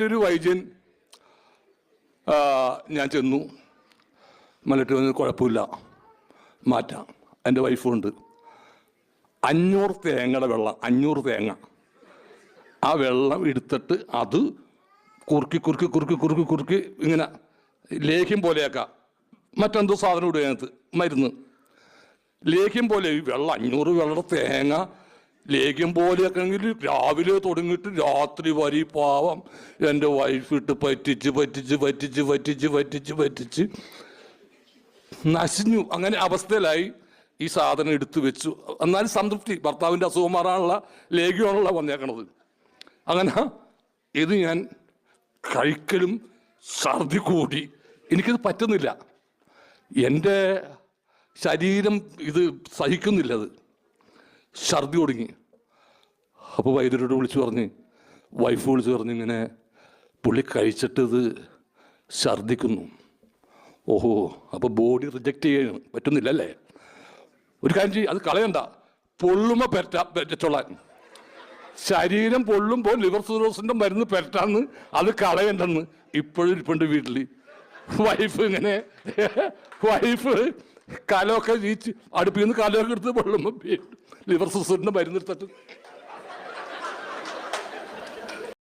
ഒരു വൈദ്യൻ ഞാൻ ചെന്നു. മലട്ട് വന്ന് കുഴപ്പമില്ല, മാറ്റാം. എൻ്റെ വൈഫുണ്ട്. 500 തേങ്ങയുടെ വെള്ളം, 500 തേങ്ങ, ആ വെള്ളം എടുത്തിട്ട് അത് കുറുക്കി കുറുക്കി കുറുക്കി കുറുക്കി കുറുക്കി ഇങ്ങനെ ലേഹ്യം പോലെയാക്കാം. മറ്റെന്തോ സാധനം ഇടുക അതിനകത്ത്, മരുന്ന്. ലേഹ്യം പോലെ ഈ വെള്ളം 500 വെള്ളം തേങ്ങ ലേഹ്യം പോലെയൊക്കെ എങ്കിൽ രാവിലെ തുടങ്ങിയിട്ട് രാത്രി വരി പാവം എൻ്റെ വൈഫിട്ട് പറ്റിച്ച് പറ്റിച്ച് പറ്റിച്ച് പറ്റിച്ച് പറ്റിച്ച് പറ്റിച്ച് നശിഞ്ഞു. അങ്ങനെ അവസ്ഥയിലായി. ഈ സാധനം എടുത്തു വെച്ചു. എന്നാലും സംതൃപ്തി, ഭർത്താവിൻ്റെ അസുഖം മാറാനുള്ള ലേഖ്യമാണല്ലോ വന്നേക്കണത്. അങ്ങനെ ഇത് ഞാൻ കഴിക്കലും ഛർദി കൂടി. എനിക്കിത് പറ്റുന്നില്ല, എൻ്റെ ശരീരം ഇത് സഹിക്കുന്നില്ലത്. ഛർദി തുടങ്ങി. അപ്പോൾ വൈദ്യരോട് വിളിച്ചു പറഞ്ഞ്, വൈഫ് വിളിച്ച് പറഞ്ഞ്, ഇങ്ങനെ പുള്ളി കഴിച്ചിട്ടത് ഛർദിക്കുന്നു. ഓഹോ, അപ്പോൾ ബോഡി റിജക്റ്റ് ചെയ്യാൻ പറ്റുന്നില്ല അല്ലേ? ഒരു കാര്യം ചെയ്യും, അത് കളയണ്ട, പൊള്ളുമ്പോൾ പെറ്റച്ചോളാൻ. ശരീരം പൊള്ളുമ്പോൾ ലിവർ സിറോസിൻ്റെ മരുന്ന് പെറ്റാന്ന്, അത് കളയണ്ടെന്ന് ഇപ്പോഴും ഇരിപ്പുണ്ട് വീട്ടിൽ. വൈഫ് കലമൊക്കെ വീച്ച് അടുപ്പിൽ നിന്ന് കലമൊക്കെ എടുത്ത് പൊള്ളുമ്പോൾ ലിവർ സിറോസിൻ്റെ മരുന്ന് എടുത്തിട്ട്